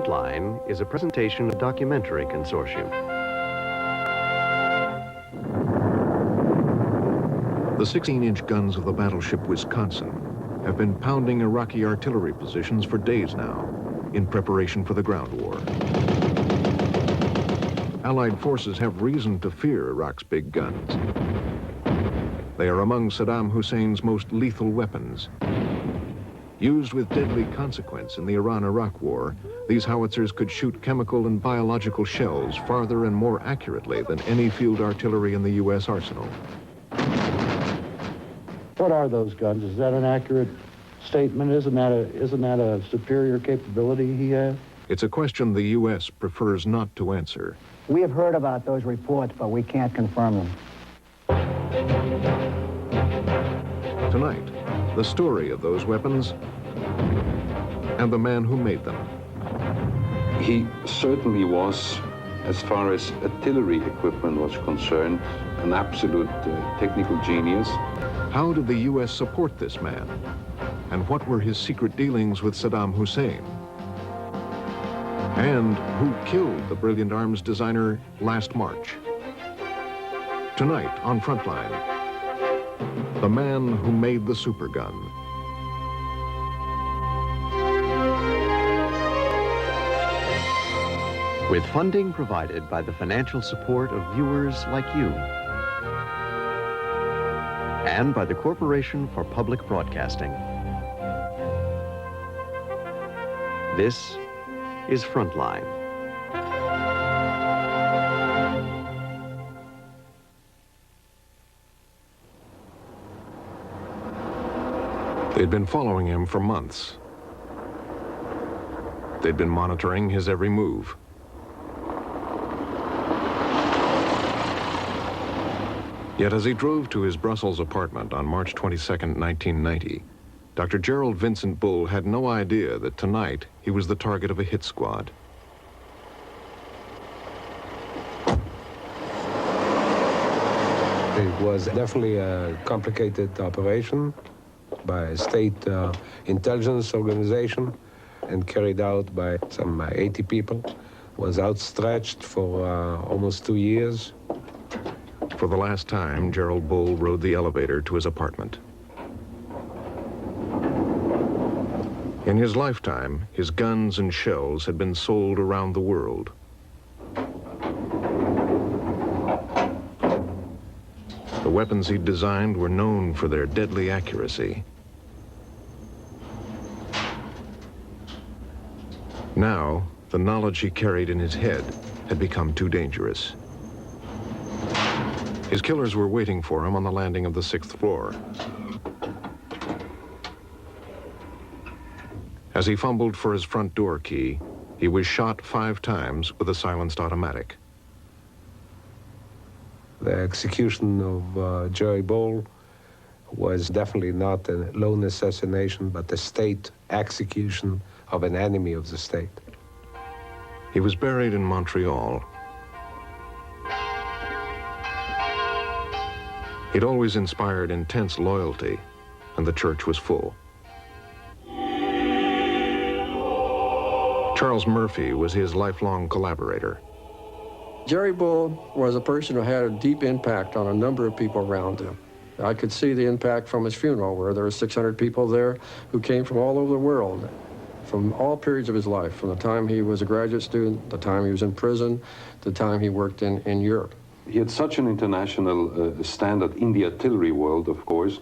Frontline is a presentation of Documentary Consortium. The 16-inch guns of the battleship Wisconsin have been pounding Iraqi artillery positions for days now in preparation for the ground war. Allied forces have reason to fear Iraq's big guns. They are among Saddam Hussein's most lethal weapons. Used with deadly consequence in the Iran-Iraq war, these howitzers could shoot chemical and biological shells farther and more accurately than any field artillery in the U.S. arsenal. What are those guns? Is that an accurate statement? Isn't that a superior capability he has? It's a question the U.S. prefers not to answer. We have heard about those reports, but we can't confirm them. Tonight, the story of those weapons and the man who made them. He certainly was, as far as artillery equipment was concerned, an absolute technical genius. How did the U.S. support this man? And what were his secret dealings with Saddam Hussein? And who killed the brilliant arms designer last March? Tonight on Frontline, the man who made the supergun. With funding provided by the financial support of viewers like you and by the Corporation for Public Broadcasting. This is Frontline. They'd been following him for months. They'd been monitoring his every move. Yet as he drove to his Brussels apartment on March 22nd, 1990, Dr. Gerald Vincent Bull had no idea that tonight he was the target of a hit squad. It was definitely a complicated operation by a state intelligence organization and carried out by some 80 people. Was outstretched for almost 2 years. For the last time, Gerald Bull rode the elevator to his apartment. In his lifetime, his guns and shells had been sold around the world. The weapons he'd designed were known for their deadly accuracy. Now, the knowledge he carried in his head had become too dangerous. His killers were waiting for him on the landing of the 6th floor. As he fumbled for his front door key, he was shot 5 times with a silenced automatic. The execution of Jerry Bull was definitely not a lone assassination, but a state execution of an enemy of the state. He was buried in Montreal. He'd always inspired intense loyalty, and the church was full. Charles Murphy was his lifelong collaborator. Jerry Bull was a person who had a deep impact on a number of people around him. I could see the impact from his funeral, where there were 600 people there who came from all over the world, from all periods of his life, from the time he was a graduate student, the time he was in prison, the time he worked in Europe. He had such an international standard in the artillery world, of course,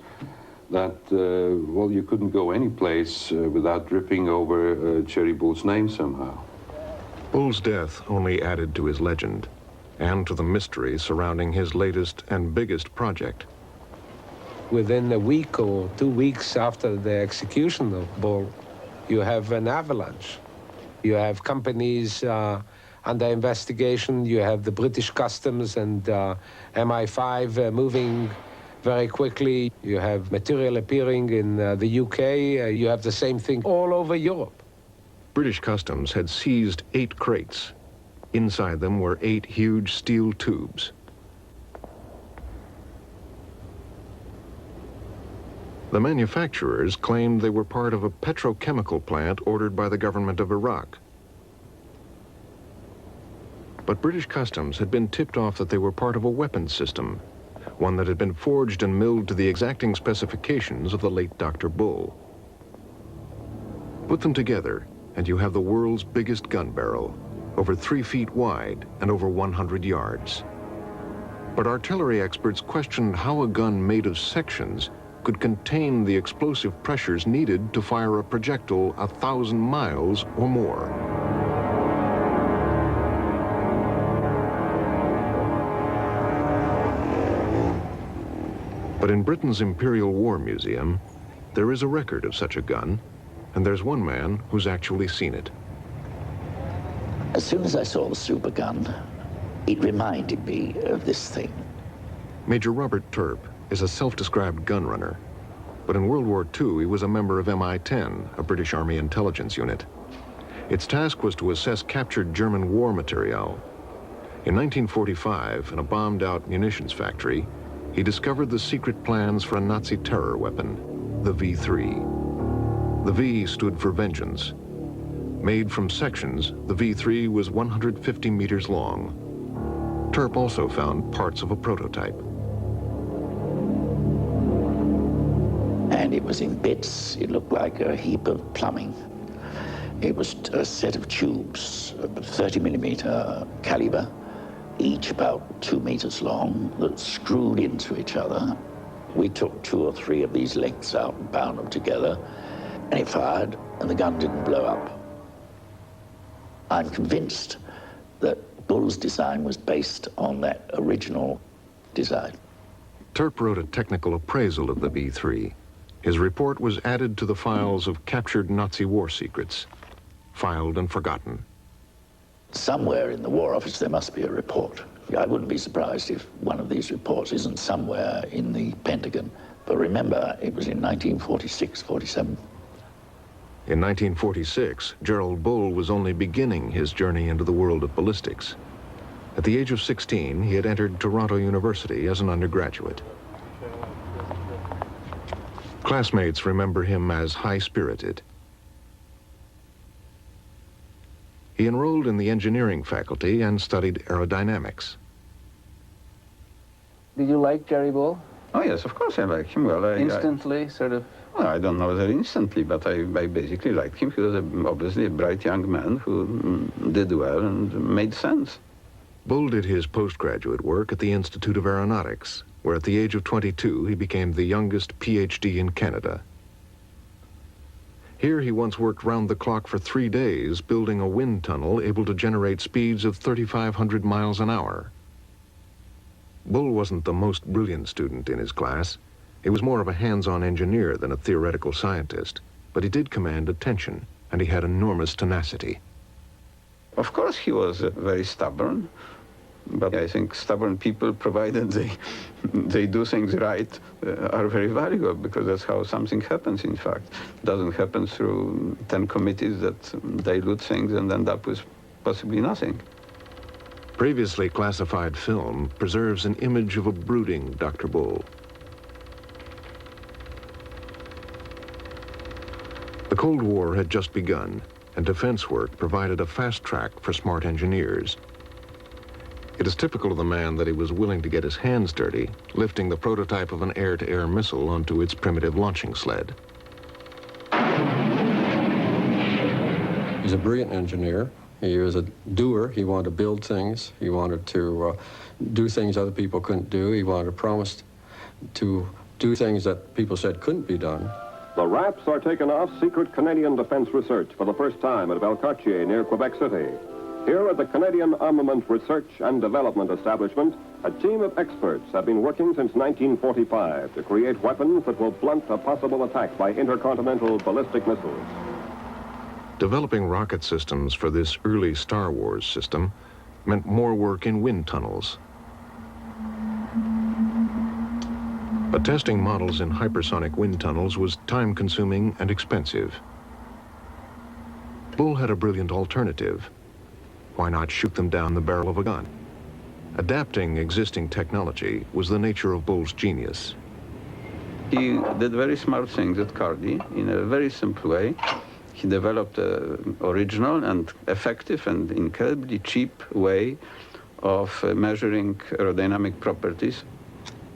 that, well, you couldn't go any place without dripping over Jerry Bull's name somehow. Bull's death only added to his legend and to the mystery surrounding his latest and biggest project. Within a week or 2 weeks after the execution of Bull, you have an avalanche. You have companies under investigation. You have the British Customs and MI5 moving very quickly. You have material appearing in the UK. You have the same thing all over Europe. British Customs had seized 8 crates. Inside them were 8 huge steel tubes. The manufacturers claimed they were part of a petrochemical plant ordered by the government of Iraq. But British Customs had been tipped off that they were part of a weapons system, one that had been forged and milled to the exacting specifications of the late Dr. Bull. Put them together, and you have the world's biggest gun barrel, over 3 feet wide and over 100 yards. But artillery experts questioned how a gun made of sections could contain the explosive pressures needed to fire a projectile 1,000 miles or more. But in Britain's Imperial War Museum, there is a record of such a gun, and there's one man who's actually seen it. As soon as I saw the super gun, it reminded me of this thing. Major Robert Turp is a self-described gun runner, but in World War II he was a member of MI-10, a British Army intelligence unit. Its task was to assess captured German war material. In 1945, in a bombed-out munitions factory, he discovered the secret plans for a Nazi terror weapon, the V3. The V stood for vengeance. Made from sections, the V3 was 150 meters long. Turp also found parts of a prototype. And it was in bits. It looked like a heap of plumbing. It was a set of tubes, 30 millimeter caliber, each about 2 meters long, that screwed into each other. We took 2 or 3 of these lengths out and bound them together, and it fired, and the gun didn't blow up. I'm convinced that Bull's design was based on that original design. Turp wrote a technical appraisal of the V3. His report was added to the files of captured Nazi war secrets, filed and forgotten. Somewhere in the War Office there must be a report. I wouldn't be surprised if one of these reports isn't somewhere in the Pentagon. But remember, it was in 1946, 47. In 1946, Gerald Bull was only beginning his journey into the world of ballistics. At the age of 16, he had entered Toronto University as an undergraduate. Classmates remember him as high-spirited. He enrolled in the engineering faculty and studied aerodynamics. Did you like Jerry Bull? Oh, yes, of course I like him. Well, Instantly, sort of? Well, I don't know whether instantly, but I basically liked him. He was obviously a bright young man who did well and made sense. Bull did his postgraduate work at the Institute of Aeronautics, where at the age of 22 he became the youngest PhD in Canada. Here he once worked round the clock for 3 days building a wind tunnel able to generate speeds of 3,500 miles an hour. Bull wasn't the most brilliant student in his class. He was more of a hands-on engineer than a theoretical scientist, but he did command attention, and he had enormous tenacity. Of course he was very stubborn, but I think stubborn people, provided they do things right, are very valuable, because that's how something happens, in fact. It doesn't happen through 10 committees that dilute things and end up with possibly nothing. Previously classified film preserves an image of a brooding Dr. Bull. The Cold War had just begun, and defense work provided a fast track for smart engineers. It is typical of the man that he was willing to get his hands dirty, lifting the prototype of an air-to-air missile onto its primitive launching sled. He's a brilliant engineer. He was a doer. He wanted to build things. He wanted to do things other people couldn't do. He wanted to promise to do things that people said couldn't be done. The wraps are taken off secret Canadian defense research for the first time at Valcartier near Quebec City. Here at the Canadian Armament Research and Development Establishment, a team of experts have been working since 1945 to create weapons that will blunt a possible attack by intercontinental ballistic missiles. Developing rocket systems for this early Star Wars system meant more work in wind tunnels. But testing models in hypersonic wind tunnels was time-consuming and expensive. Bull had a brilliant alternative. Why not shoot them down the barrel of a gun? Adapting existing technology was the nature of Bull's genius. He did very smart things at Cardi in a very simple way. He developed an original and effective and incredibly cheap way of measuring aerodynamic properties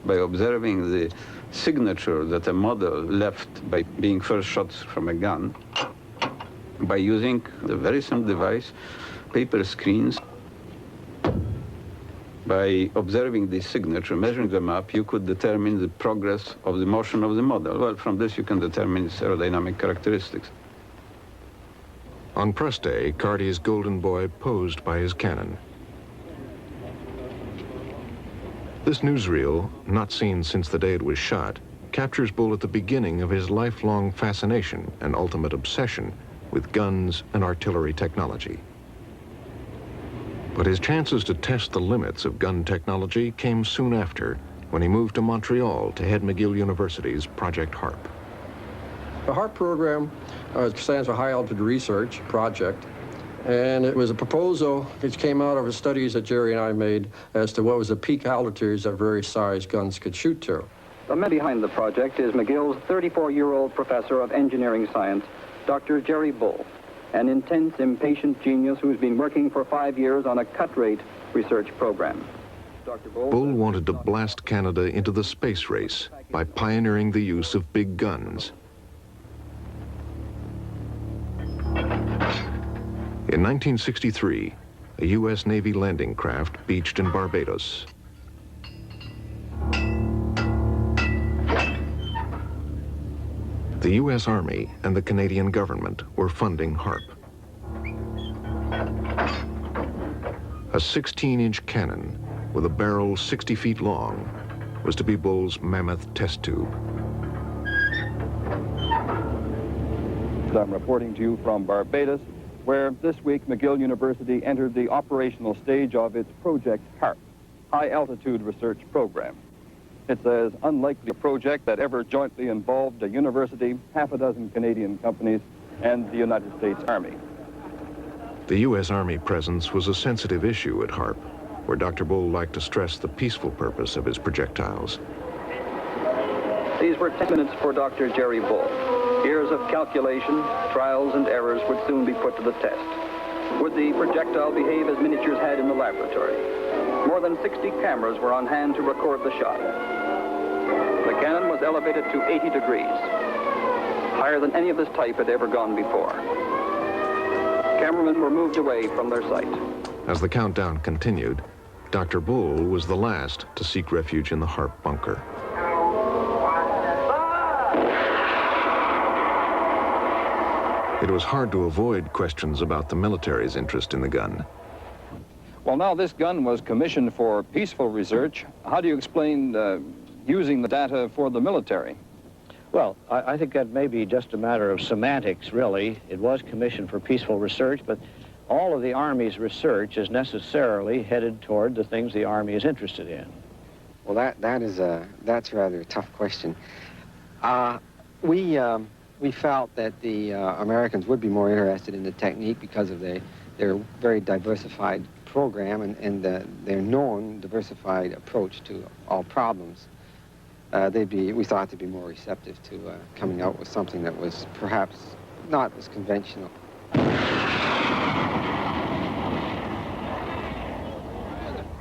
by observing the signature that a model left by being first shot from a gun, by using a very simple device, paper screens. By observing this signature, measuring them up, you could determine the progress of the motion of the model. Well, from this you can determine its aerodynamic characteristics. On press day, Carty's Golden Boy posed by his cannon. This newsreel, not seen since the day it was shot, captures Bull at the beginning of his lifelong fascination and ultimate obsession with guns and artillery technology. But his chances to test the limits of gun technology came soon after, when he moved to Montreal to head McGill University's Project HARP. The HARP program stands for High Altitude Research Project, and it was a proposal which came out of the studies that Jerry and I made as to what was the peak altitudes that various size guns could shoot to. The man behind the project is McGill's 34-year-old professor of engineering science, Dr. Jerry Bull, an intense, impatient genius who's been working for 5 years on a cut-rate research program. Dr. Bull wanted to blast Canada into the space race by pioneering the use of big guns. In 1963, a U.S. Navy landing craft beached in Barbados. The U.S. Army and the Canadian government were funding HARP. A 16-inch cannon with a barrel 60 feet long was to be Bull's mammoth test tube. I'm reporting to you from Barbados, where this week McGill University entered the operational stage of its Project HARP, High Altitude Research Program. It's as unlikely a project that ever jointly involved a university, half a dozen Canadian companies, and the United States Army. The U.S. Army presence was a sensitive issue at HARP, where Dr. Bull liked to stress the peaceful purpose of his projectiles. These were 10 minutes for Dr. Jerry Bull. Years of calculation, trials, and errors would soon be put to the test. Would the projectile behave as miniatures had in the laboratory? More than 60 cameras were on hand to record the shot. The cannon was elevated to 80 degrees, higher than any of this type had ever gone before. Cameramen were moved away from their sight. As the countdown continued, Dr. Bull was the last to seek refuge in the HARP bunker. It was hard to avoid questions about the military's interest in the gun. Well, now this gun was commissioned for peaceful research. How do you explain using the data for the military? Well, I think that may be just a matter of semantics, really. It was commissioned for peaceful research, but all of the Army's research is necessarily headed toward the things the Army is interested in. Well, that's rather a tough question. We felt that the Americans would be more interested in the technique because of their very diversified program and their known diversified approach to all problems. We thought they'd be more receptive to coming out with something that was perhaps not as conventional.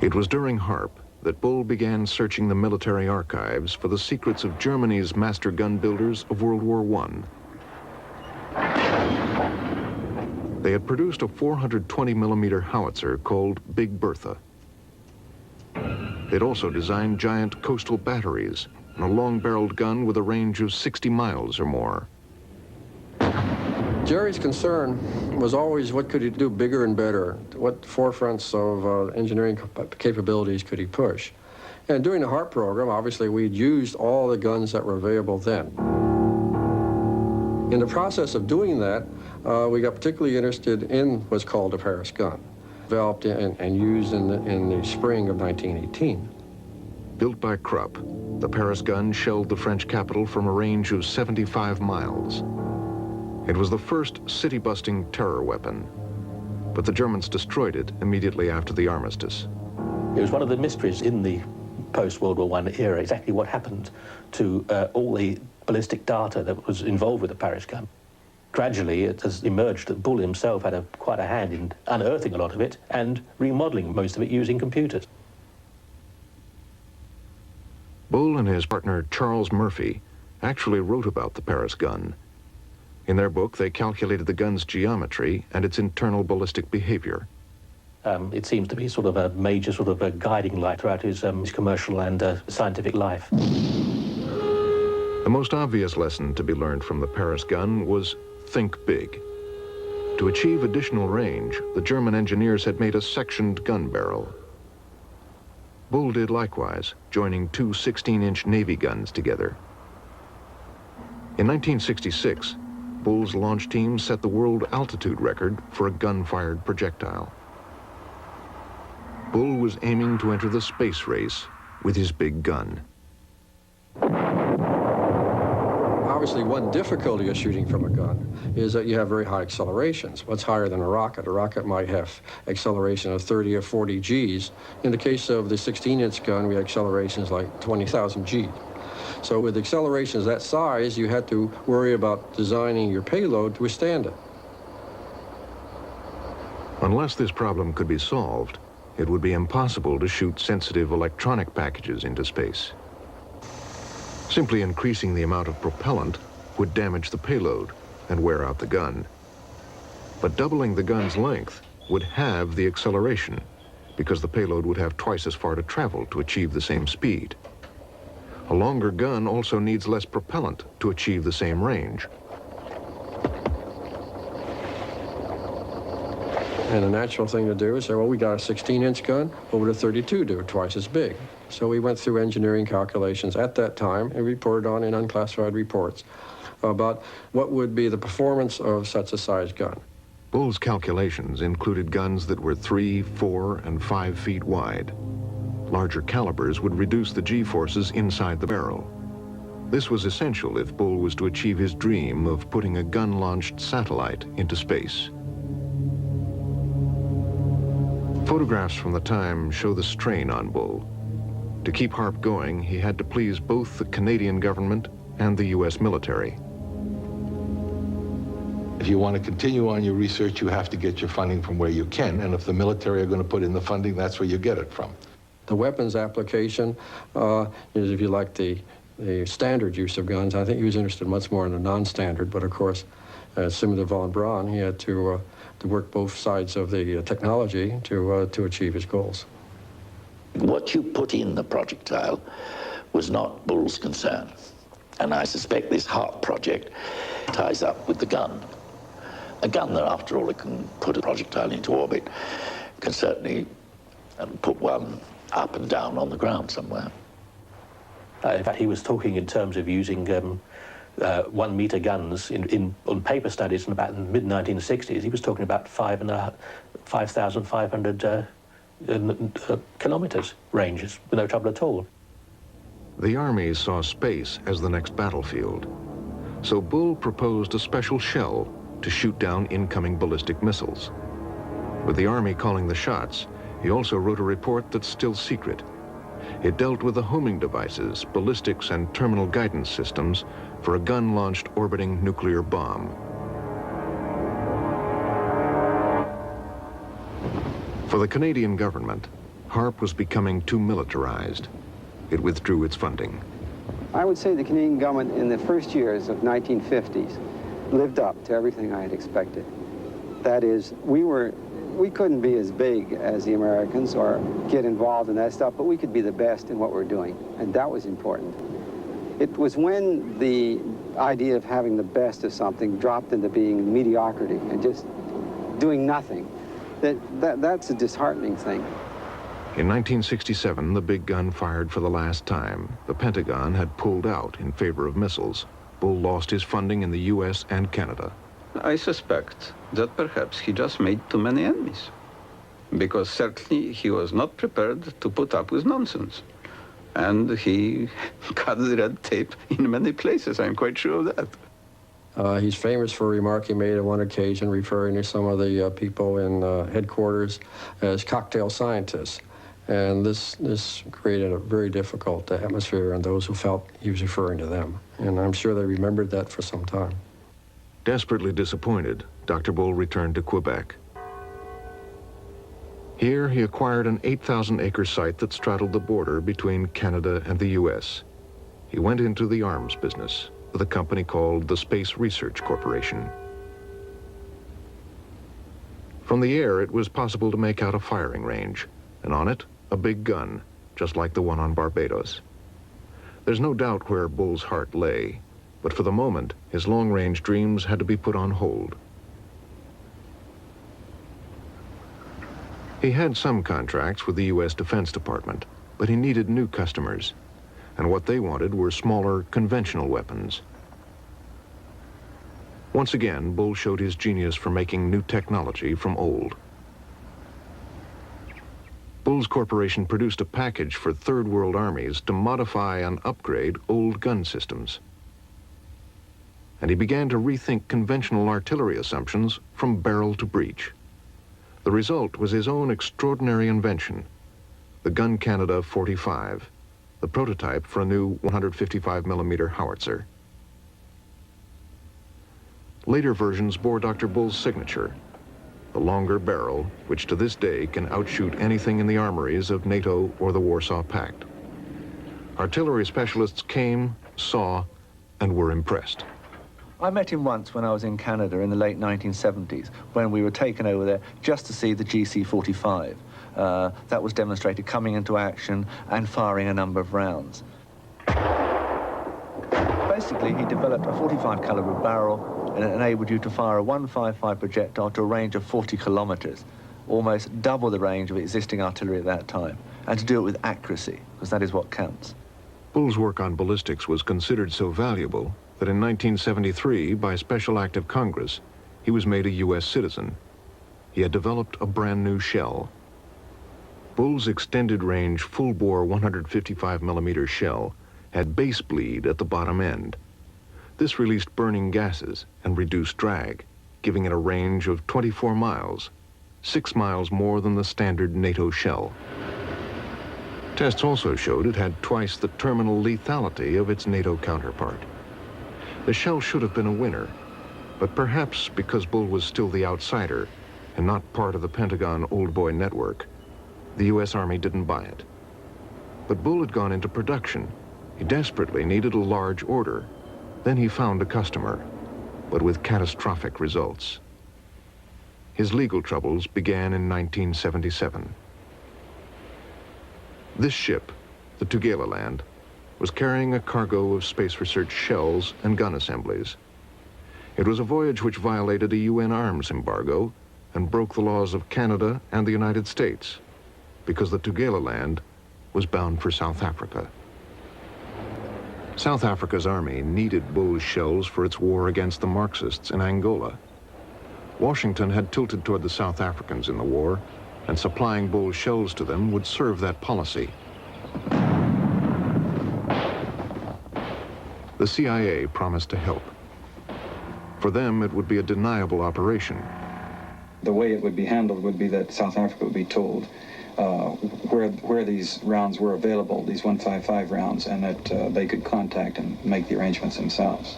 It was during HARP that Bull began searching the military archives for the secrets of Germany's master gun builders of World War I. They had produced a 420-millimeter howitzer called Big Bertha. They'd also designed giant coastal batteries and a long-barreled gun with a range of 60 miles or more. Jerry's concern was always what could he do bigger and better? What forefronts of engineering capabilities could he push? And during the HARP program, obviously, we'd used all the guns that were available then. In the process of doing that, we got particularly interested in what's called the Paris gun, developed and used in the spring of 1918. Built by Krupp, the Paris gun shelled the French capital from a range of 75 miles. It was the first city-busting terror weapon, but the Germans destroyed it immediately after the armistice. It was one of the mysteries in the post-World War I era, exactly what happened to all the ballistic data that was involved with the Paris gun. Gradually, it has emerged that Bull himself had quite a hand in unearthing a lot of it and remodeling most of it using computers. Bull and his partner Charles Murphy actually wrote about the Paris gun. In their book, they calculated the gun's geometry and its internal ballistic behavior. It seems to be sort of a major sort of a guiding light throughout his commercial and scientific life. The most obvious lesson to be learned from the Paris gun was think big. To achieve additional range, the German engineers had made a sectioned gun barrel. Bull did likewise, joining two 16-inch Navy guns together. In 1966, Bull's launch team set the world altitude record for a gun-fired projectile. Bull was aiming to enter the space race with his big gun. Obviously, one difficulty of shooting from a gun is that you have very high accelerations. What's higher than a rocket? A rocket might have acceleration of 30 or 40 Gs. In the case of the 16-inch gun, we had accelerations like 20,000 Gs. So with accelerations that size, you had to worry about designing your payload to withstand it. Unless this problem could be solved, it would be impossible to shoot sensitive electronic packages into space. Simply increasing the amount of propellant would damage the payload and wear out the gun. But doubling the gun's length would halve the acceleration because the payload would have twice as far to travel to achieve the same speed. A longer gun also needs less propellant to achieve the same range. And the natural thing to do is say, well, we got a 16-inch gun, what would a 32 do? Twice as big. So we went through engineering calculations at that time and reported on in unclassified reports about what would be the performance of such a size gun. Bull's calculations included guns that were 3, 4, and 5 feet wide. Larger calibers would reduce the G-forces inside the barrel. This was essential if Bull was to achieve his dream of putting a gun-launched satellite into space. Photographs from the time show the strain on Bull. To keep HARP going, he had to please both the Canadian government and the U.S. military. If you want to continue on your research, you have to get your funding from where you can, and if the military are going to put in the funding, that's where you get it from. The weapons application is, if you like, the standard use of guns. I think he was interested much more in the non-standard, but of course, similar to von Braun, he had to work both sides of the technology to achieve his goals. What you put in the projectile was not Bull's concern. And I suspect this HARP project ties up with the gun. A gun that, after all, it can put a projectile into orbit, can certainly put one up and down on the ground somewhere. In fact, he was talking in terms of using 1 meter guns on paper studies in about the mid-1960s. He was talking about 5,500 kilometers ranges with no trouble at all. The armies saw space as the next battlefield. So Bull proposed a special shell to shoot down incoming ballistic missiles. With the Army calling the shots, he also wrote a report that's still secret. It dealt with the homing devices, ballistics, and terminal guidance systems for a gun-launched orbiting nuclear bomb. For the Canadian government, HARP was becoming too militarized. It withdrew its funding. I would say the Canadian government in the first years of 1950s lived up to everything I had expected. That is, we couldn't be as big as the Americans or get involved in that stuff, but we could be the best in what we're doing, and that was important. It was when the idea of having the best of something dropped into being mediocrity and just doing nothing, that's a disheartening thing. In 1967, the big gun fired for the last time. The Pentagon had pulled out in favor of missiles. Bull lost his funding in the U.S. and Canada. I suspect that perhaps he just made too many enemies, because certainly he was not prepared to put up with nonsense. And he cut the red tape in many places, I'm quite sure of that. He's famous for a remark he made on one occasion referring to some of the people in headquarters as cocktail scientists. And this created a very difficult atmosphere on those who felt he was referring to them. And I'm sure they remembered that for some time. Desperately disappointed, Dr. Bull returned to Quebec. Here, he acquired an 8,000-acre site that straddled the border between Canada and the U.S. He went into the arms business with a company called the Space Research Corporation. From the air, it was possible to make out a firing range, and on it, a big gun, just like the one on Barbados. There's no doubt where Bull's heart lay, but for the moment, his long-range dreams had to be put on hold. He had some contracts with the U.S. Defense Department, but he needed new customers, and what they wanted were smaller, conventional weapons. Once again, Bull showed his genius for making new technology from old. Bull's corporation produced a package for Third World armies to modify and upgrade old gun systems. And he began to rethink conventional artillery assumptions from barrel to breech. The result was his own extraordinary invention, the Gun Canada 45, the prototype for a new 155mm howitzer. Later versions bore Dr. Bull's signature, the longer barrel, which to this day can outshoot anything in the armories of NATO or the Warsaw Pact. Artillery specialists came, saw, and were impressed. I met him once when I was in Canada in the late 1970s, when we were taken over there just to see the GC-45. That was demonstrated coming into action and firing a number of rounds. Basically, he developed a 45 caliber barrel, and it enabled you to fire a 155 projectile to a range of 40 kilometers, almost double the range of existing artillery at that time, and to do it with accuracy, because that is what counts. Bull's work on ballistics was considered so valuable that in 1973, by special act of Congress, he was made a U.S. citizen. He had developed a brand new shell. Bull's extended-range, full-bore 155mm shell had base bleed at the bottom end. This released burning gases and reduced drag, giving it a range of 24 miles, 6 miles more than the standard NATO shell. Tests also showed it had twice the terminal lethality of its NATO counterpart. The shell should have been a winner, but perhaps because Bull was still the outsider and not part of the Pentagon old boy network, the U.S. Army didn't buy it. But Bull had gone into production. He desperately needed a large order. Then he found a customer, but with catastrophic results. His legal troubles began in 1977. This ship, the Tugela-land, was carrying a cargo of space research shells and gun assemblies. It was a voyage which violated a UN arms embargo and broke the laws of Canada and the United States, because the Tugela-land was bound for South Africa. South Africa's army needed Bull's shells for its war against the Marxists in Angola. Washington had tilted toward the South Africans in the war, and supplying Bull's shells to them would serve that policy. The CIA promised to help. For them, it would be a deniable operation. The way it would be handled would be that South Africa would be told where these rounds were available, these 155 rounds, and that they could contact and make the arrangements themselves.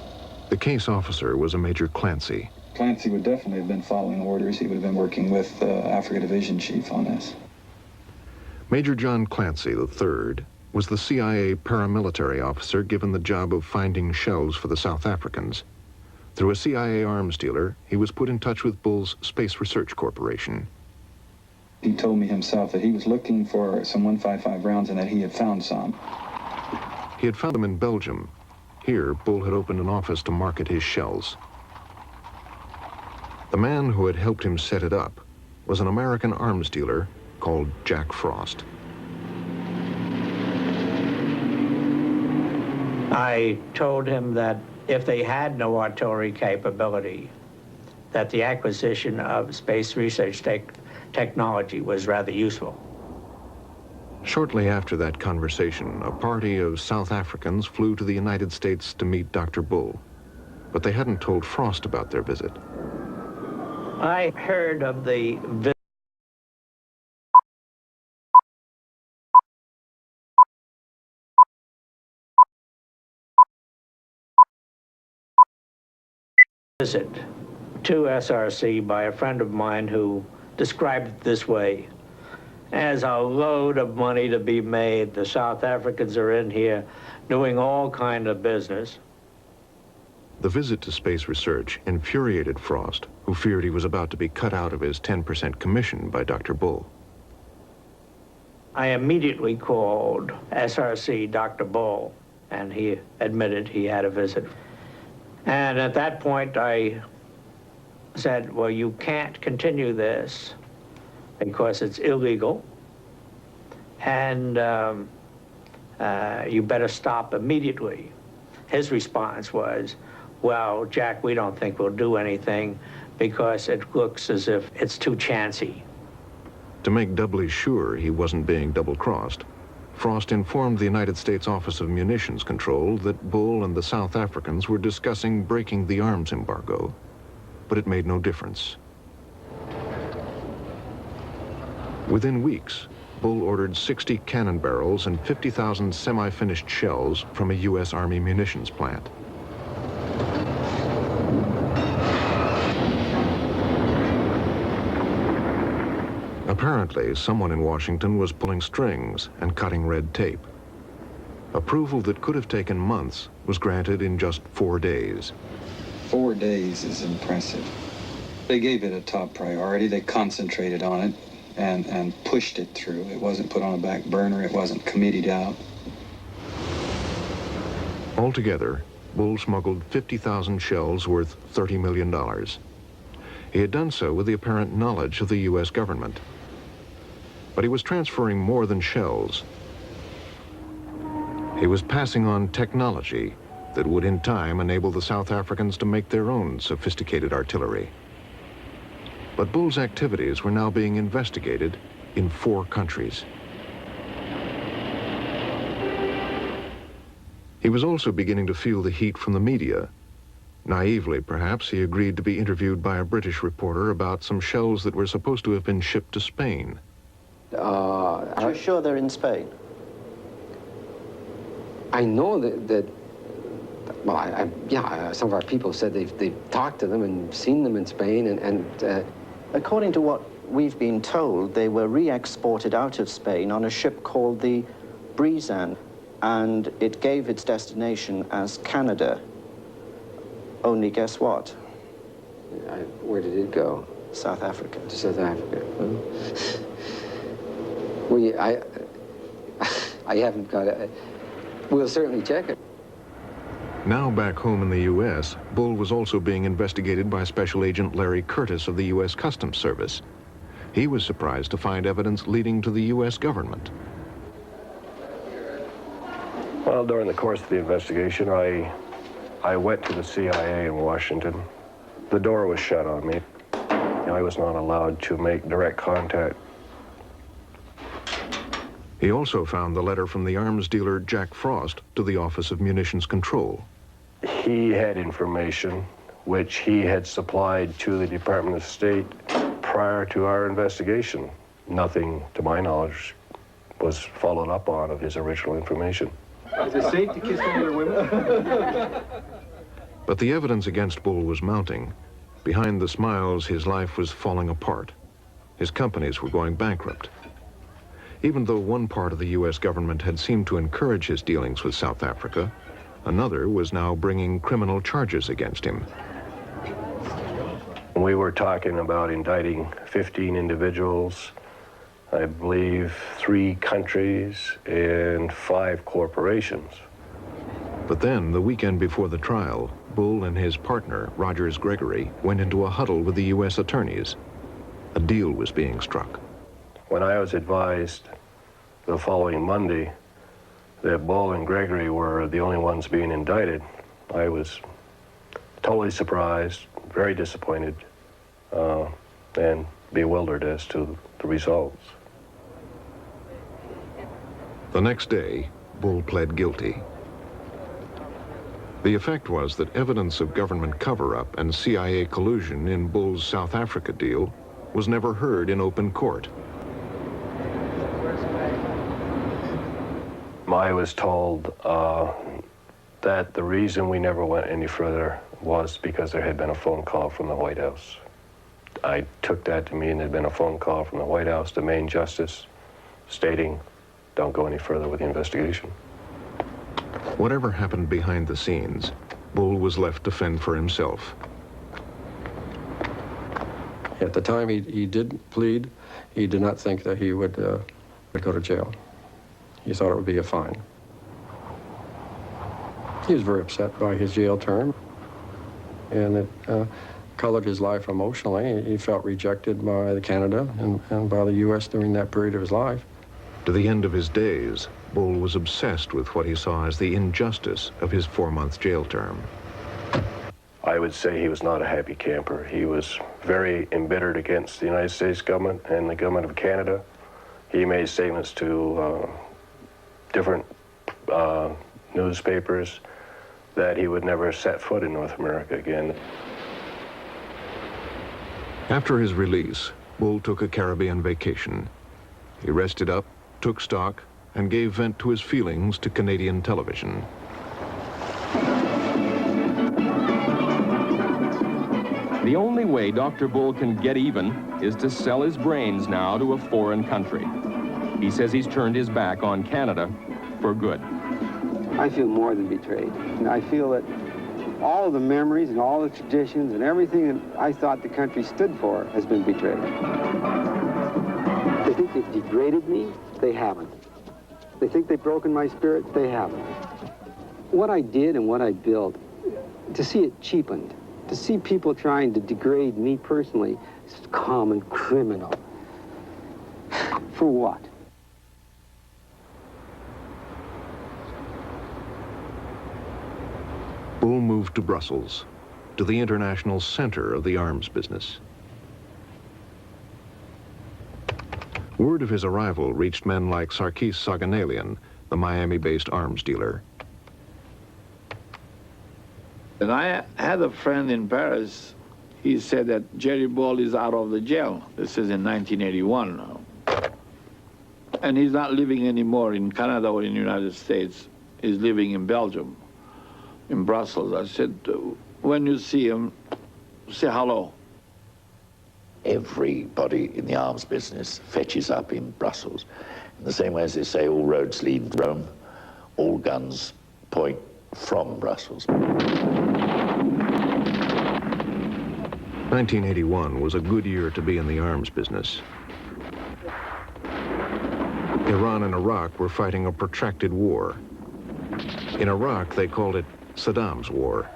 The case officer was a Major Clancy. Clancy would definitely have been following orders. He would have been working with Africa Division Chief on this. Major John Clancy III was the CIA paramilitary officer given the job of finding shells for the South Africans. Through a CIA arms dealer, he was put in touch with Bull's Space Research Corporation. He told me himself that he was looking for some 155 rounds and that he had found some. He had found them in Belgium. Here, Bull had opened an office to market his shells. The man who had helped him set it up was an American arms dealer called Jack Frost. I told him that if they had no artillery capability, that the acquisition of space research technology was rather useful. Shortly after that conversation, a party of South Africans flew to the United States to meet Dr. Bull, but they hadn't told Frost about their visit. I heard of the visit to SRC by a friend of mine who described it this way: as a load of money to be made. The South Africans are in here doing all kind of business. The visit to space research infuriated Frost, who feared he was about to be cut out of his 10% commission by Dr. Bull. I immediately called SRC Dr. Bull, and he admitted he had a visit. And at that point, I said, well, you can't continue this because it's illegal, and you better stop immediately. His response was, well, Jack, we don't think we'll do anything because it looks as if it's too chancy. To make doubly sure he wasn't being double-crossed, Frost informed the United States Office of Munitions Control that Bull and the South Africans were discussing breaking the arms embargo, but it made no difference. Within weeks, Bull ordered 60 cannon barrels and 50,000 semi-finished shells from a U.S. Army munitions plant. Apparently, someone in Washington was pulling strings and cutting red tape. Approval that could have taken months was granted in just 4 days. 4 days is impressive. They gave it a top priority. They concentrated on it and pushed it through. It wasn't put on a back burner. It wasn't committed out. Altogether, Bull smuggled 50,000 shells worth $30 million. He had done so with the apparent knowledge of the U.S. government. But he was transferring more than shells. He was passing on technology that would in time enable the South Africans to make their own sophisticated artillery. But Bull's activities were now being investigated in 4 countries. He was also beginning to feel the heat from the media. Naively, perhaps, he agreed to be interviewed by a British reporter about some shells that were supposed to have been shipped to Spain. Are you sure they're in Spain? I know that well, yeah, some of our people said they've talked to them and seen them in Spain, and according to what we've been told, they were re-exported out of Spain on a ship called the Breezan, and it gave its destination as Canada. Only guess what? Where did it go? South Africa. To South Africa. I haven't got it. We'll certainly check it. Now back home in the U.S., Bull was also being investigated by Special Agent Larry Curtis of the U.S. Customs Service. He was surprised to find evidence leading to the U.S. government. Well, during the course of the investigation, I went to the CIA in Washington. The door was shut on me. I was not allowed to make direct contact. He also found the letter from the arms dealer Jack Frost to the Office of Munitions Control. He had information which he had supplied to the Department of State prior to our investigation. Nothing, to my knowledge, was followed up on of his original information. Is it safe to kiss older women? But the evidence against Bull was mounting. Behind the smiles, his life was falling apart. His companies were going bankrupt. Even though one part of the U.S. government had seemed to encourage his dealings with South Africa, another was now bringing criminal charges against him. We were talking about indicting 15 individuals, I believe 3 countries, and 5 corporations. But then, the weekend before the trial, Bull and his partner, Rogers Gregory, went into a huddle with the U.S. attorneys. A deal was being struck. When I was advised the following Monday that Bull and Gregory were the only ones being indicted, I was totally surprised, very disappointed, and bewildered as to the results. The next day, Bull pled guilty. The effect was that evidence of government cover-up and CIA collusion in Bull's South Africa deal was never heard in open court. I was told that the reason we never went any further was because there had been a phone call from the White House. I took that to mean there had been a phone call from the White House to Main Justice stating, don't go any further with the investigation. Whatever happened behind the scenes, Bull was left to fend for himself. At the time he did plead, he did not think that he would go to jail. He thought it would be a fine. He was very upset by his jail term, and it colored his life emotionally. He felt rejected by Canada and by the U.S. during that period of his life. To the end of his days, Bull was obsessed with what he saw as the injustice of his 4-month jail term. I would say he was not a happy camper. He was very embittered against the United States government and the government of Canada. He made statements to different newspapers that he would never set foot in North America again. After his release, Bull took a Caribbean vacation. He rested up, took stock, and gave vent to his feelings to Canadian television. The only way Dr. Bull can get even is to sell his brains now to a foreign country. He says he's turned his back on Canada for good. I feel more than betrayed. And I feel that all of the memories and all the traditions and everything that I thought the country stood for has been betrayed. They think they've degraded me. They haven't. They think they've broken my spirit. They haven't. What I did and what I built, to see it cheapened, to see people trying to degrade me personally, is common criminal. For what? Bull moved to Brussels, to the international center of the arms business. Word of his arrival reached men like Sarkis Saganalian, the Miami-based arms dealer. And I had a friend in Paris. He said that Jerry Bull is out of the jail. This is in 1981 now. And he's not living anymore in Canada or in the United States. He's living in Belgium, in Brussels. I said, when you see him, say hello. Everybody in the arms business fetches up in Brussels. In the same way as they say all roads lead to Rome, all guns point from Brussels. 1981 was a good year to be in the arms business. Iran and Iraq were fighting a protracted war. In Iraq, they called it Saddam's War.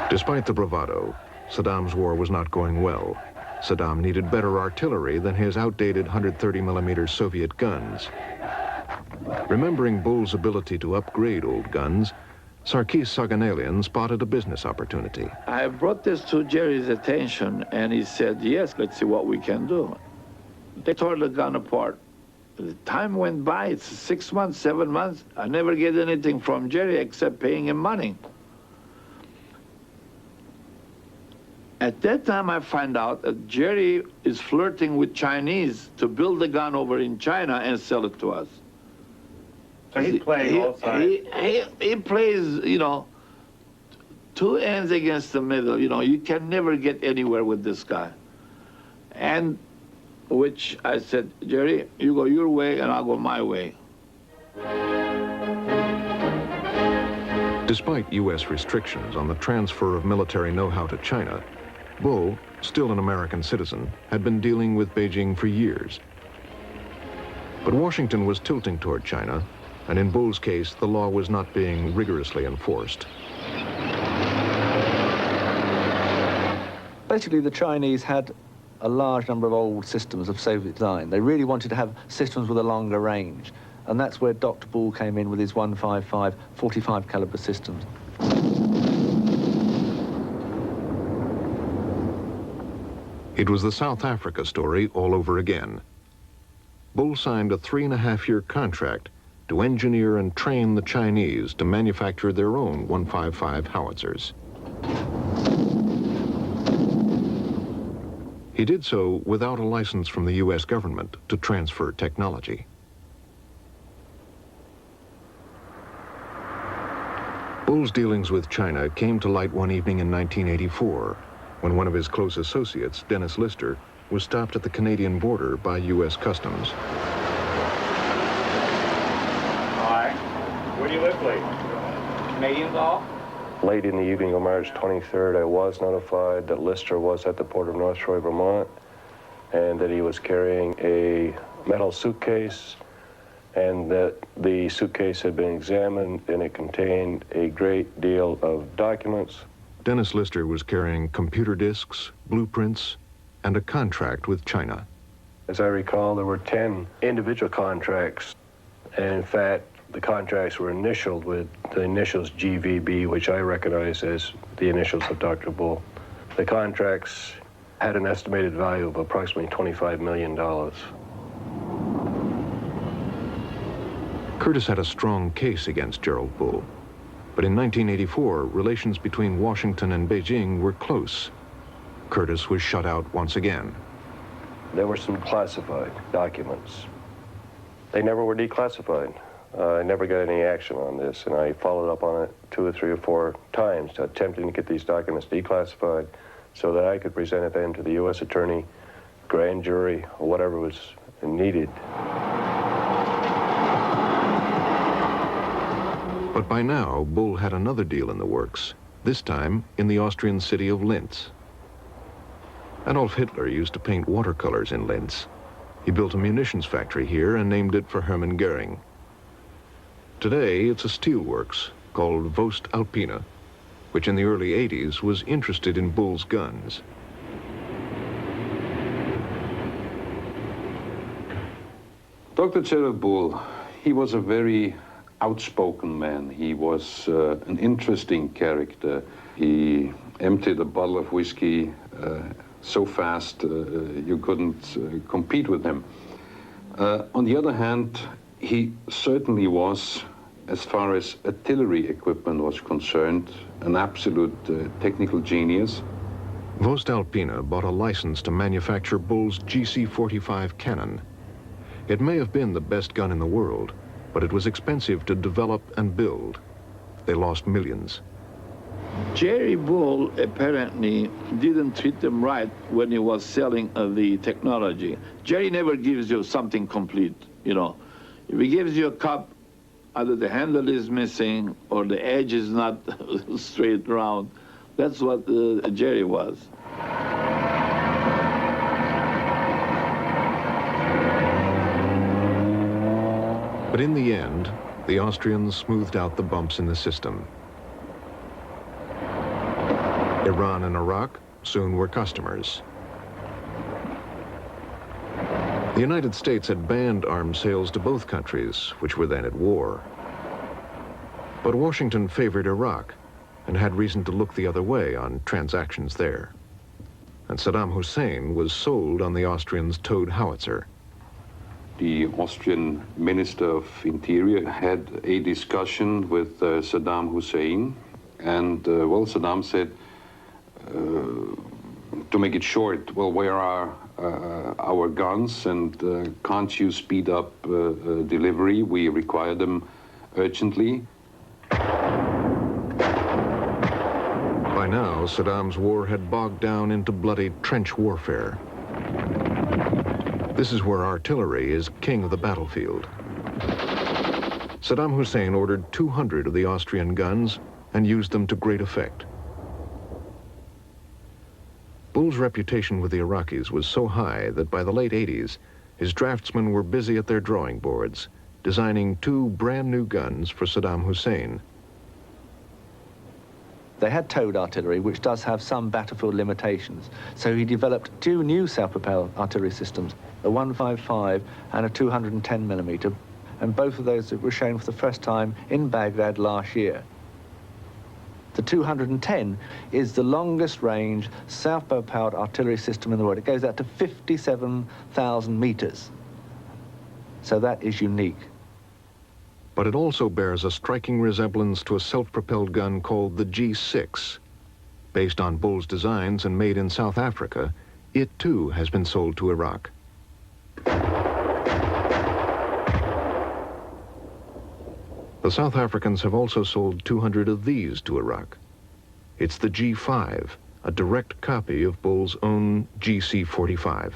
Despite the bravado, Saddam's war was not going well. Saddam needed better artillery than his outdated 130mm Soviet guns. Remembering Bull's ability to upgrade old guns, Sarkis Saganalian spotted a business opportunity. I brought this to Jerry's attention, and he said, yes, let's see what we can do. They tore the gun apart. The time went by, it's 6 months, 7 months. I never get anything from Jerry except paying him money. At that time, I find out that Jerry is flirting with Chinese to build the gun over in China and sell it to us. So he's playing both sides. He plays, you know, two ends against the middle. You know, you can never get anywhere with this guy. And which I said, Jerry, you go your way and I'll go my way. Despite U.S. restrictions on the transfer of military know-how to China, Bull, still an American citizen, had been dealing with Beijing for years. But Washington was tilting toward China, and in Bull's case, the law was not being rigorously enforced. Basically, the Chinese had a large number of old systems of Soviet design. They really wanted to have systems with a longer range, and that's where Dr. Bull came in with his 155 45 caliber systems. It was the South Africa story all over again. Bull signed a 3.5-year contract to engineer and train the Chinese to manufacture their own 155 howitzers. He did so without a license from the U.S. government to transfer technology. Bull Bull's dealings with China came to light one evening in 1984, when one of his close associates, Dennis Lister, was stopped at the Canadian border by U.S. Customs. Hi. Where do you live, please? Canadian doll? Late in the evening of March 23rd, I was notified that Lister was at the port of North Shore, Vermont, and that he was carrying a metal suitcase, and that the suitcase had been examined and it contained a great deal of documents. Dennis Lister was carrying computer disks, blueprints, and a contract with China. As I recall, there were 10 individual contracts, and in fact, the contracts were initialed with the initials GVB, which I recognize as the initials of Dr. Bull. The contracts had an estimated value of approximately $25 million. Curtis had a strong case against Gerald Bull, but in 1984, relations between Washington and Beijing were close. Curtis was shut out once again. There were some classified documents. They never were declassified. I never got any action on this, and I followed up on it 2 or 3 or 4 times, attempting to get these documents declassified so that I could present them to the U.S. attorney, grand jury, or whatever was needed. But by now, Bull had another deal in the works, this time in the Austrian city of Linz. Adolf Hitler used to paint watercolors in Linz. He built a munitions factory here and named it for Hermann Goering. Today, it's a steelworks called Voest-Alpine, which in the early 80s was interested in Bull's guns. Dr. Gerald Bull, he was a very outspoken man. He was an interesting character. He emptied a bottle of whiskey so fast you couldn't compete with him. On the other hand, he certainly was, as far as artillery equipment was concerned, an absolute technical genius. Voest-Alpine bought a license to manufacture Bull's GC-45 cannon. It may have been the best gun in the world, but it was expensive to develop and build. They lost millions. Jerry Bull apparently didn't treat them right when he was selling the technology. Jerry never gives you something complete, you know. If he gives you a cup, either the handle is missing or the edge is not straight round. That's what Jerry was. But in the end, the Austrians smoothed out the bumps in the system. Iran and Iraq soon were customers. The United States had banned arms sales to both countries, which were then at war. But Washington favored Iraq and had reason to look the other way on transactions there. And Saddam Hussein was sold on the Austrians' towed howitzer. The Austrian Minister of Interior had a discussion with Saddam Hussein, and well, Saddam said, to make it short, well, where are our guns, and can't you speed up delivery? We require them urgently. By now, Saddam's war had bogged down into bloody trench warfare. This is where artillery is king of the battlefield. Saddam Hussein ordered 200 of the Austrian guns and used them to great effect. Bull's reputation with the Iraqis was so high that by the late 80s, his draftsmen were busy at their drawing boards, designing 2 brand new guns for Saddam Hussein. They had towed artillery, which does have some battlefield limitations. So he developed 2 new self-propelled artillery systems, a 155 and a 210 millimeter, and both of those were shown for the first time in Baghdad last year. The 210 is the longest range self-propelled artillery system in the world. It goes out to 57,000 meters. So that is unique. But it also bears a striking resemblance to a self-propelled gun called the G6. Based on Bull's designs and made in South Africa, it too has been sold to Iraq. The South Africans have also sold 200 of these to Iraq. It's the G5, a direct copy of Bull's own GC-45.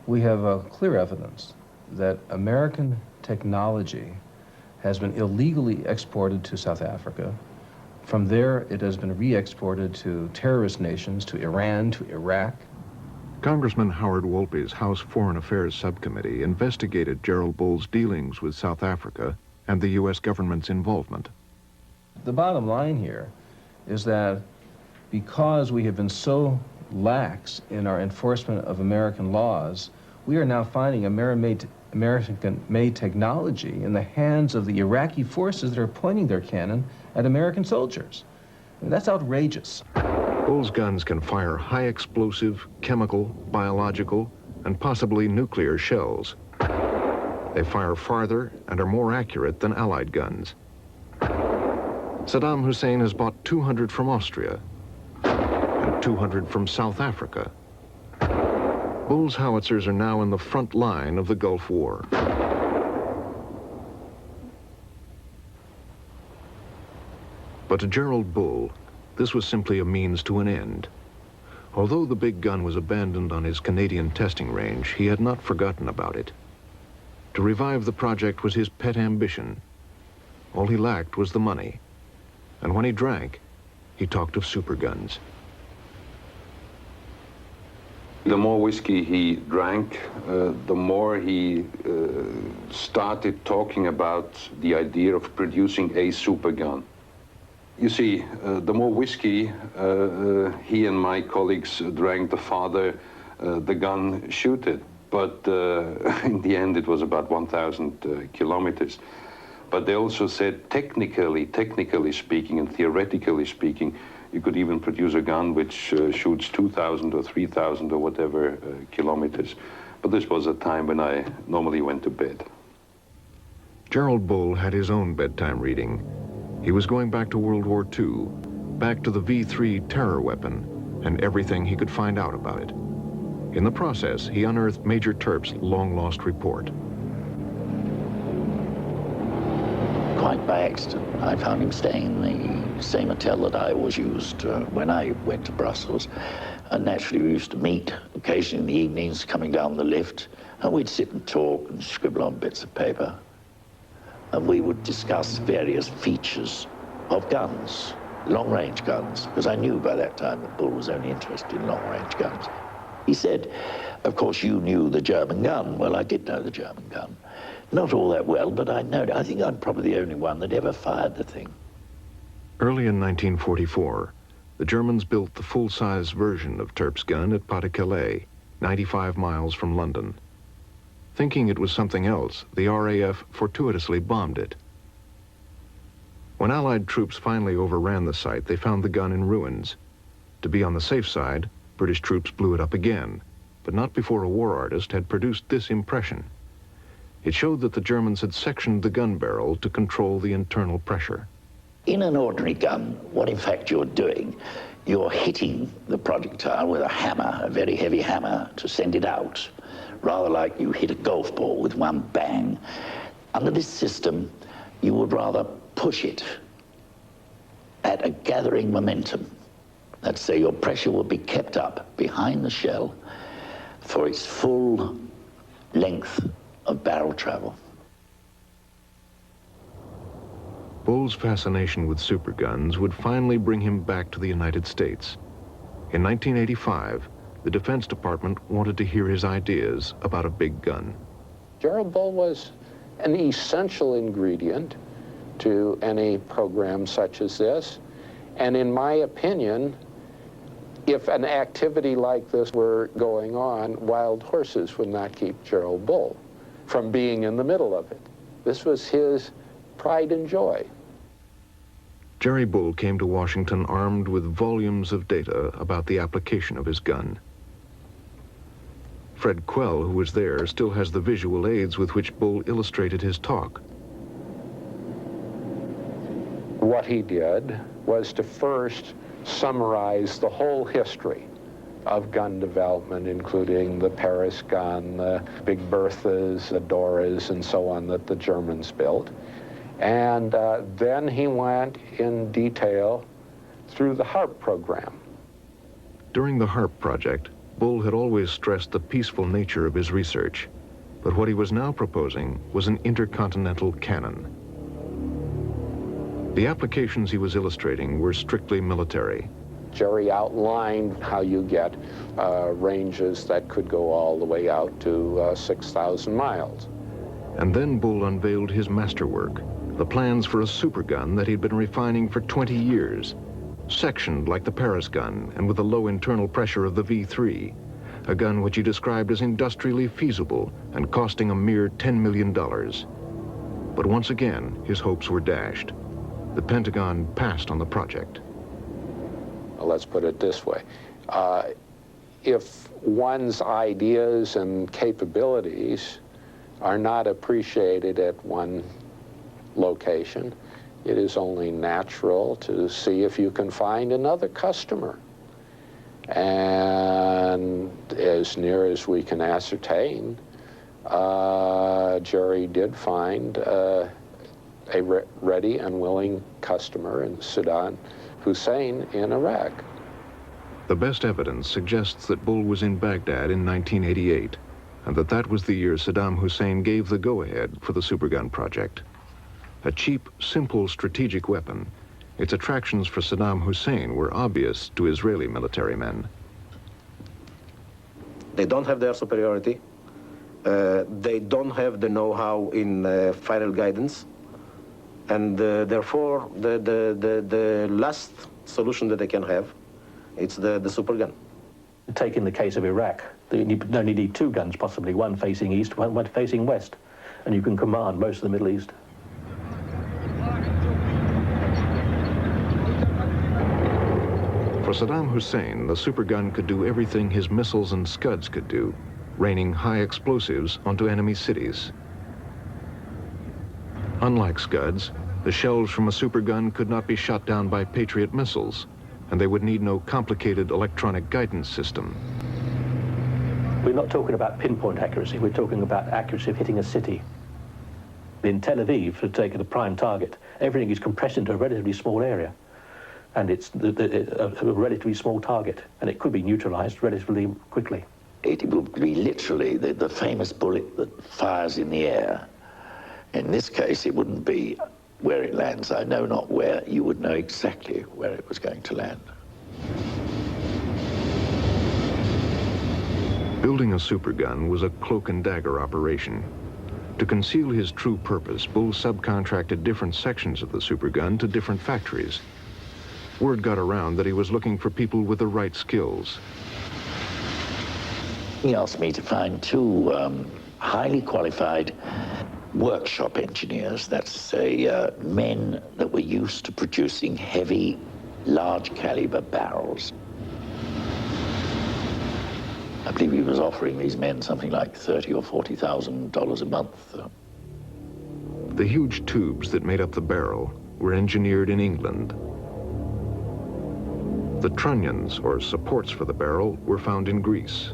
We have clear evidence that American technology has been illegally exported to South Africa. From there, it has been re-exported to terrorist nations, to Iran, to Iraq. Congressman Howard Wolpe's House Foreign Affairs Subcommittee investigated Gerald Bull's dealings with South Africa and the U.S. government's involvement. The bottom line here is that because we have been so lax in our enforcement of American laws, we are now finding American-made technology in the hands of the Iraqi forces that are pointing their cannon at American soldiers. I mean, that's outrageous. Bull's guns can fire high explosive, chemical, biological, and possibly nuclear shells. They fire farther and are more accurate than Allied guns. Saddam Hussein has bought 200 from Austria and 200 from South Africa. Bull's howitzers are now in the front line of the Gulf War. But to Gerald Bull, this was simply a means to an end. Although the big gun was abandoned on his Canadian testing range, he had not forgotten about it. To revive the project was his pet ambition. All he lacked was the money. And when he drank, he talked of superguns. The more whiskey he drank, the more he started talking about the idea of producing a supergun. You see, the more whiskey he and my colleagues drank, the farther the gun shooted. But in the end, it was about 1,000 kilometers. But they also said, technically speaking and theoretically speaking, you could even produce a gun which shoots 2,000 or 3,000 or whatever kilometers. But this was a time when I normally went to bed. Gerald Bull had his own bedtime reading. He was going back to World War II, back to the V3 terror weapon, and everything he could find out about it. In the process, he unearthed Major Terp's long-lost report. Quite by accident, I found him staying in the same hotel that I always used when I went to Brussels. And naturally, we used to meet occasionally in the evenings, coming down the lift, and we'd sit and talk and scribble on bits of paper. And we would discuss various features of guns, long-range guns, because I knew by that time that Bull was only interested in long-range guns. He said, of course, you knew the German gun. Well, I did know the German gun. Not all that well, but I know it. I think I'm probably the only one that ever fired the thing. Early in 1944, the Germans built the full-size version of Terp's gun at Pas-de-Calais, 95 miles from London. Thinking it was something else, the RAF fortuitously bombed it. When Allied troops finally overran the site, they found the gun in ruins. To be on the safe side, British troops blew it up again, but not before a war artist had produced this impression. It showed that the Germans had sectioned the gun barrel to control the internal pressure. In an ordinary gun, what in fact you're doing, you're hitting the projectile with a hammer, a very heavy hammer, to send it out, rather like you hit a golf ball with one bang. Under this system, you would rather push it at a gathering momentum. Let's say your pressure will be kept up behind the shell for its full length of barrel travel. Bull's fascination with superguns would finally bring him back to the United States. In 1985, the Defense Department wanted to hear his ideas about a big gun. Gerald Bull was an essential ingredient to any program such as this. And in my opinion, if an activity like this were going on, wild horses would not keep Gerald Bull from being in the middle of it. This was his pride and joy. Jerry Bull came to Washington armed with volumes of data about the application of his gun. Fred Quell, who was there, still has the visual aids with which Bull illustrated his talk. What he did was to first summarize the whole history of gun development, including the Paris gun, the Big Berthas, the Doras, and so on that the Germans built. And then he went in detail through the HARP program. During the HARP project, Bull had always stressed the peaceful nature of his research, but what he was now proposing was an intercontinental cannon. The applications he was illustrating were strictly military. Jerry outlined how you get ranges that could go all the way out to 6,000 miles. And then Bull unveiled his masterwork, the plans for a supergun that he'd been refining for 20 years, sectioned like the Paris gun and with the low internal pressure of the V3, a gun which he described as industrially feasible and costing a mere $10 million. But once again, his hopes were dashed. The Pentagon passed on the project. Let's put it this way. If one's ideas and capabilities are not appreciated at one location, it is only natural to see if you can find another customer. And as near as we can ascertain, Jerry did find a ready and willing customer in Saddam Hussein in Iraq. The best evidence suggests that Bull was in Baghdad in 1988, and that was the year Saddam Hussein gave the go-ahead for the supergun project. A cheap, simple strategic weapon, its attractions for Saddam Hussein were obvious to Israeli military men. They don't have their superiority. They don't have the know-how in final guidance. And therefore, the last solution that they can have, it's the supergun. Take in the case of Iraq, you only need two guns, possibly one facing east, one facing west, and you can command most of the Middle East. For Saddam Hussein, the supergun could do everything his missiles and Scuds could do, raining high explosives onto enemy cities. Unlike Scuds, the shells from a supergun could not be shot down by Patriot missiles, and they would need no complicated electronic guidance system. We're not talking about pinpoint accuracy, we're talking about accuracy of hitting a city. In Tel Aviv, for taking a prime target, everything is compressed into a relatively small area, and it's a relatively small target, and it could be neutralized relatively quickly. It would be literally the famous bullet that fires in the air. In this case, it wouldn't be where it lands. I know not where. You would know exactly where it was going to land. Building a supergun was a cloak and dagger operation. To conceal his true purpose, Bull subcontracted different sections of the supergun to different factories. Word got around that he was looking for people with the right skills. He asked me to find two highly qualified workshop engineers, that's to say men that were used to producing heavy, large caliber barrels. I believe he was offering these men something like $30,000 or $40,000 a month. The huge tubes that made up the barrel were engineered in England. The trunnions, or supports for the barrel, were found in Greece.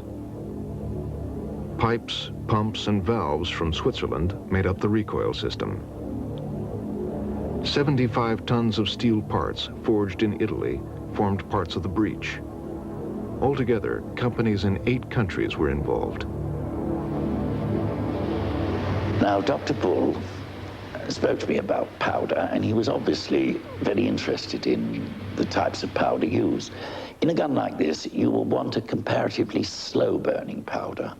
Pipes, pumps, and valves from Switzerland made up the recoil system. 75 tons of steel parts forged in Italy formed parts of the breech. Altogether, companies in 8 countries were involved. Now, Dr. Bull spoke to me about powder, and he was obviously very interested in the types of powder used. In a gun like this, you will want a comparatively slow-burning powder.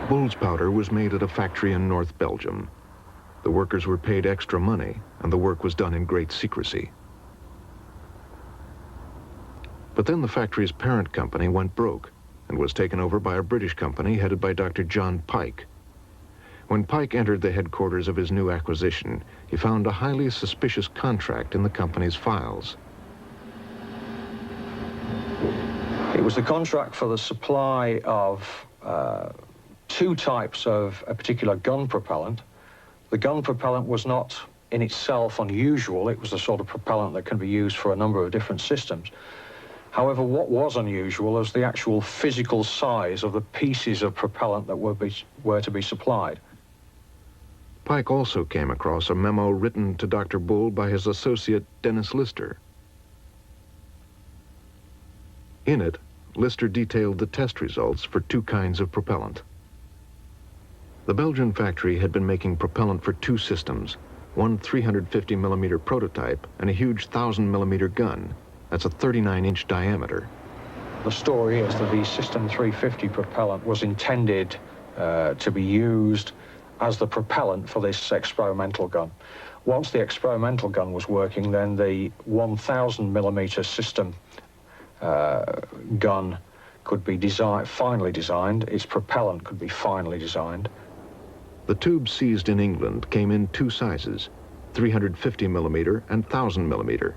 Bull's powder was made at a factory in North Belgium. The workers were paid extra money, and the work was done in great secrecy. But then the factory's parent company went broke and was taken over by a British company headed by Dr. John Pike. When Pike entered the headquarters of his new acquisition, he found a highly suspicious contract in the company's files. It was a contract for the supply of 2 types of a particular gun propellant. The gun propellant was not in itself unusual. It was the sort of propellant that can be used for a number of different systems. However, what was unusual is the actual physical size of the pieces of propellant that were to be supplied. Pike also came across a memo written to Dr. Bull by his associate Dennis Lister. In it, Lister detailed the test results for two kinds of propellant. The Belgian factory had been making propellant for two systems, one 350mm prototype and a huge 1000mm gun. That's a 39-inch diameter. The story is that the System 350 propellant was intended to be used as the propellant for this experimental gun. Once the experimental gun was working, then the 1000mm system gun could be finally designed. Its propellant could be finally designed. The tubes seized in England came in two sizes, 350mm and 1000mm.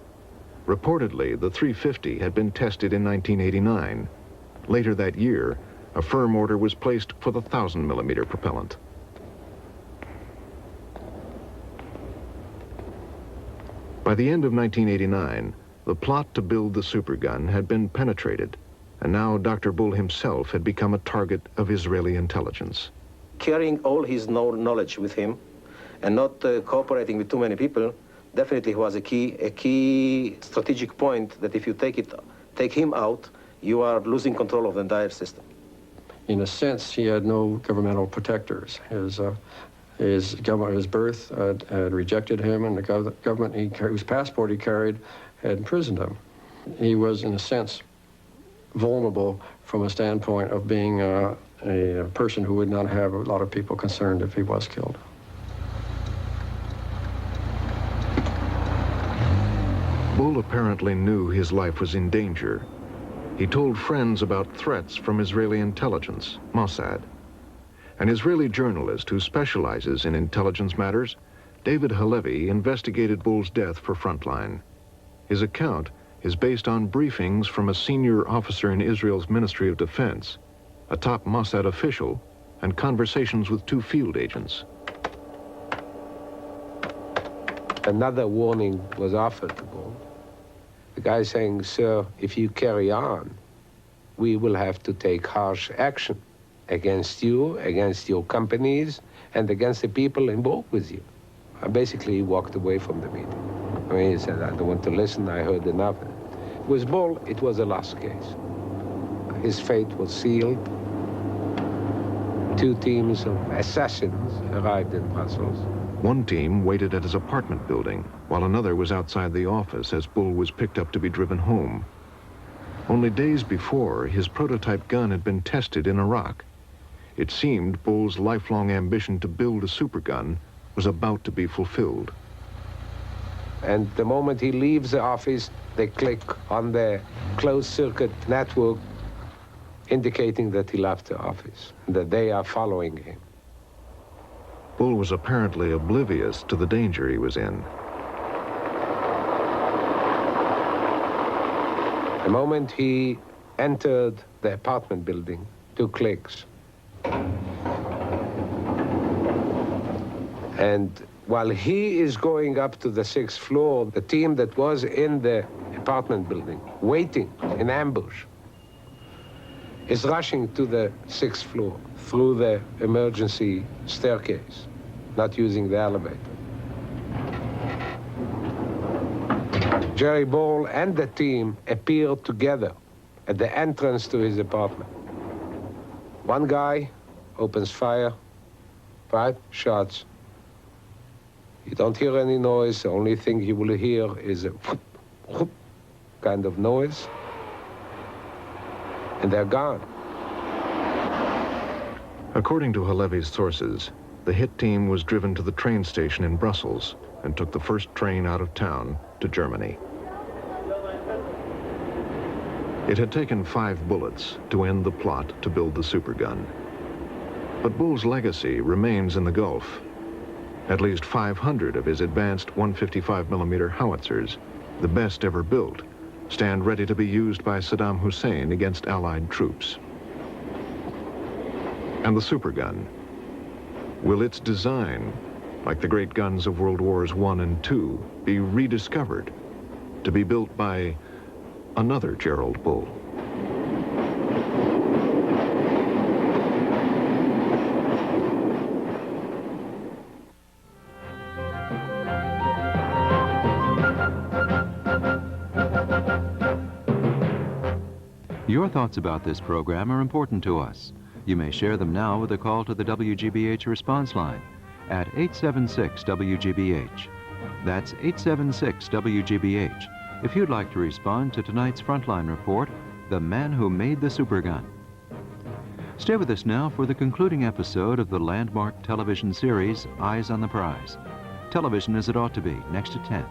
Reportedly, the 350 had been tested in 1989. Later that year, a firm order was placed for the 1000mm propellant. By the end of 1989, the plot to build the supergun had been penetrated, and now Dr. Bull himself had become a target of Israeli intelligence. Carrying all his knowledge with him and not cooperating with too many people definitely was a key strategic point that if you take him out, you are losing control of the entire system. In a sense, he had no governmental protectors. His government, his birth had rejected him, and the government whose passport he carried had imprisoned him. He was, in a sense, vulnerable from a standpoint of being a person who would not have a lot of people concerned if he was killed. Bull apparently knew his life was in danger. He told friends about threats from Israeli intelligence, Mossad. An Israeli journalist who specializes in intelligence matters, David Halevi, investigated Bull's death for Frontline. His account is based on briefings from a senior officer in Israel's Ministry of Defense, a top Mossad official, and conversations with two field agents. Another warning was offered to Bull. The guy saying, "Sir, if you carry on, we will have to take harsh action against you, against your companies, and against the people involved with you." I basically walked away from the meeting. I mean, he said, "I don't want to listen, I heard enough." With Bull, it was a lost case. His fate was sealed. Two teams of assassins arrived in Brussels. One team waited at his apartment building, while another was outside the office as Bull was picked up to be driven home. Only days before, his prototype gun had been tested in Iraq. It seemed Bull's lifelong ambition to build a supergun was about to be fulfilled. And the moment he leaves the office, they click on the closed-circuit network indicating that he left the office, that they are following him. Bull was apparently oblivious to the danger he was in. The moment he entered the apartment building, 2 clicks. And while he is going up to the 6th floor, the team that was in the apartment building, waiting in ambush, is rushing to the 6th floor through the emergency staircase, not using the elevator. Jerry Bull and the team appear together at the entrance to his apartment. One guy opens fire, 5 shots. You don't hear any noise. The only thing you will hear is a whoop, whoop kind of noise. And they're gone. According to Halevi's sources, the hit team was driven to the train station in Brussels and took the first train out of town to Germany. It had taken 5 bullets to end the plot to build the supergun. But Bull's legacy remains in the Gulf. At least 500 of his advanced 155mm howitzers, the best ever built, stand ready to be used by Saddam Hussein against Allied troops. And the supergun, will its design like the great guns of World Wars I and II, be rediscovered to be built by another Gerald Bull. Your thoughts about this program are important to us. You may share them now with a call to the WGBH response line at 876-WGBH. That's 876-WGBH if you'd like to respond to tonight's Frontline report, The Man Who Made the Supergun. Stay with us now for the concluding episode of the landmark television series, Eyes on the Prize. Television as it ought to be, next at 10.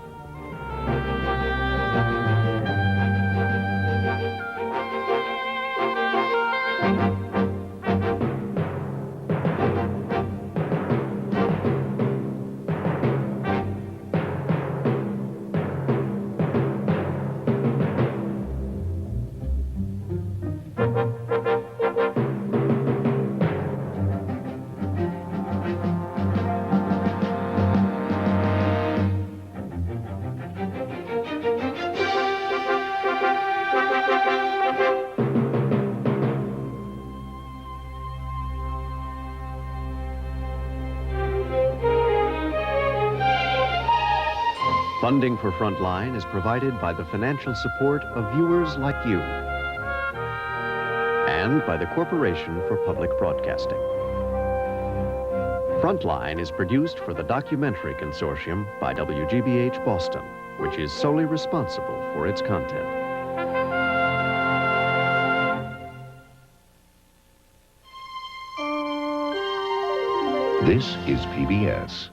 Funding for Frontline is provided by the financial support of viewers like you and by the Corporation for Public Broadcasting. Frontline is produced for the Documentary Consortium by WGBH Boston, which is solely responsible for its content. This is PBS.